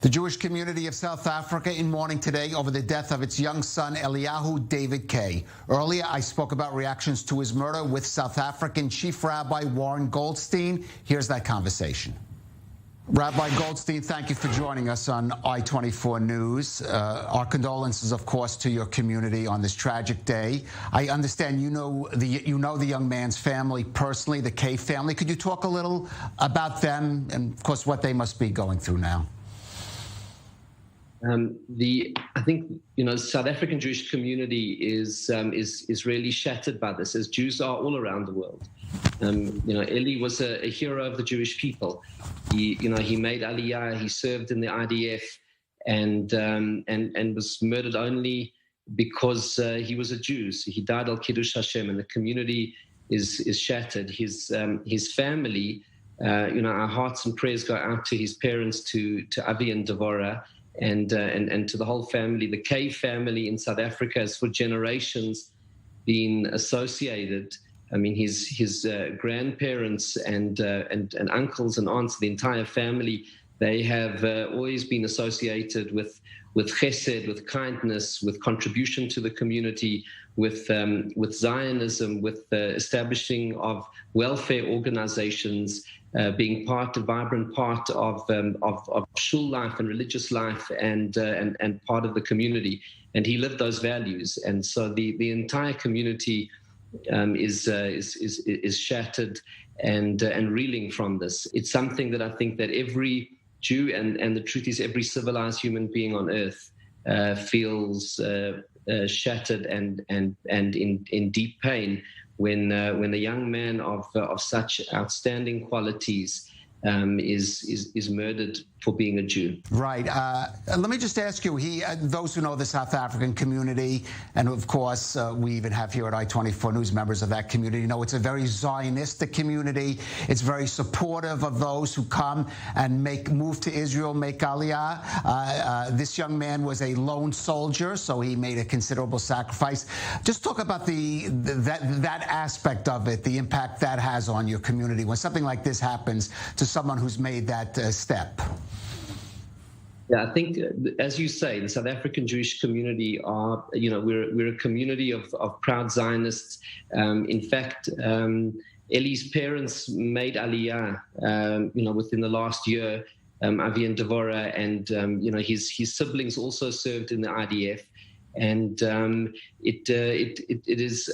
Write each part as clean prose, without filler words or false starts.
The Jewish community of South Africa in mourning today over the death of its young son, ELIYAHU David K. Earlier, I spoke about reactions to his murder with South African Chief Rabbi Warren Goldstein. Here's that conversation. Rabbi Goldstein, thank you for joining us on I-24 News. Our condolences, of course, to your community on this tragic day. I understand you know the young man's family personally, the K family. Could you talk a little about them and, of course, what they must be going through now? I think South African Jewish community is really shattered by this, as Jews are all around the world. Eli was a hero of the Jewish people. He made Aliyah. He served in the IDF, and was murdered only because he was a Jew. So he died al Kiddush Hashem, and the community is shattered. His family, our hearts and prayers go out to his parents, to Avi and Devorah. And to the whole family. The K family in South Africa has for generations been associated. I mean, his grandparents and uncles and aunts, the entire family, they have always been associated with chesed, with kindness, with contribution to the community, with Zionism, with the establishing of welfare organizations, being a vibrant part of shul life and religious life, and part of the community. And he lived those values, and so the entire community is shattered and reeling from this. It's something that I think that every Jew, and the truth is every civilized human being on earth feels shattered and in deep pain when a young man of such outstanding qualities is murdered for being a Jew. Right. Let me just ask you, those who know the South African community, and of course we even have here at I-24 News members of that community, know it's a very Zionistic community. It's very supportive of those who come and move to Israel, make Aliyah. This young man was a lone soldier, so he made a considerable sacrifice. Just talk about that aspect of it, the impact that has on your community when something like this happens to someone who's made that step. Yeah, I think, as you say, the South African Jewish community are, we're a community of proud Zionists. In fact, Eli's parents made Aliyah, within the last year, Avi and Devorah, and, his siblings also served in the IDF. And it is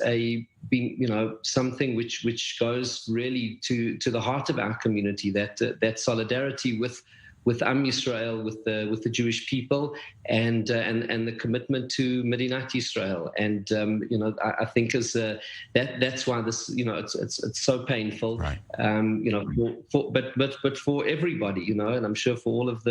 something which goes really to the heart of our community, that solidarity with Am Yisrael, with the Jewish people, and the commitment to Medinat Yisrael. And I think that's why this it's so painful. Right. But for everybody, and I'm sure for all of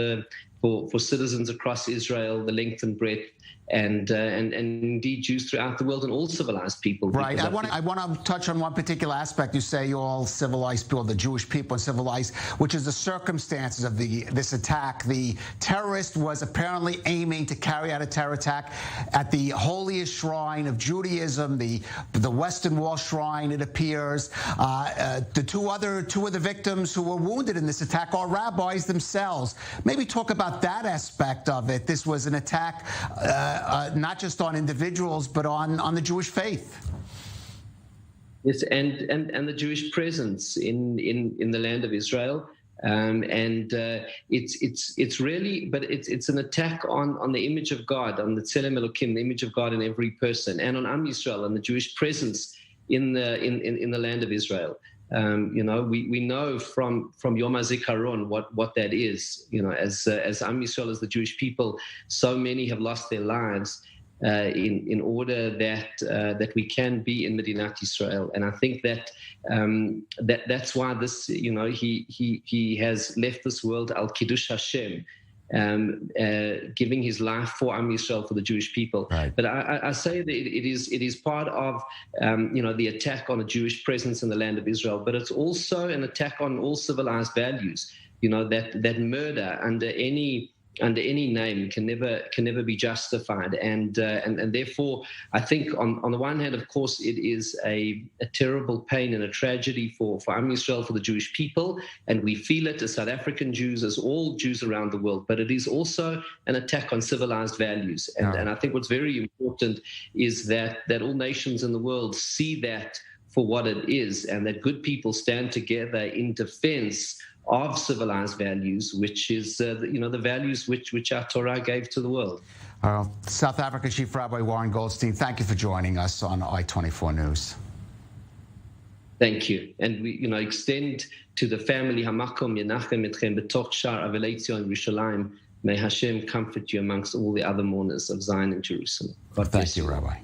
for citizens across Israel, the length and breadth, and indeed Jews throughout the world and all civilized people. Right. I want to touch on one particular aspect. You say all civilized people, the Jewish people are civilized, which is the circumstances of this attack. The terrorist was apparently aiming to carry out a terror attack at the holiest shrine of Judaism, the Western Wall Shrine, it appears. The two of the victims who were wounded in this attack are rabbis themselves. Maybe talk about that aspect of it. This was an attack not just on individuals, but on the Jewish faith. Yes, and the Jewish presence in the land of Israel, it's really, but it's an attack on the image of God, on the Tzelem Elokim, the image of God in every person, and on Am Yisrael and the Jewish presence in the land of Israel. We know from Yom HaZikaron what that is. As Am Yisrael, as the Jewish people, so many have lost their lives in order that we can be in Medinat Yisrael. And I think that's why this, he has left this world al Kiddush Hashem, giving his life for Am Yisrael, for the Jewish people. Right. But I say that it is part of the attack on a Jewish presence in the land of Israel, but it's also an attack on all civilized values. That murder under any under any name can never be justified, and therefore I think on the one hand, of course, it is a terrible pain and a tragedy for Am Yisrael, for the Jewish people, and we feel it as South African Jews, as all Jews around the world. But it is also an attack on civilized values, and I think what's very important is that all nations in the world see that for what it is, and that good people stand together in defense of civilized values, which is the values which our Torah gave to the world. South African Chief Rabbi Warren Goldstein, thank you for joining us on I-24 News. Thank you, and we extend to the family Hamakom Yenachem Etchem B'toch Shar Avelei Tzion Yerushalayim. May Hashem comfort you amongst all the other mourners of Zion and Jerusalem. God bless you, Rabbi.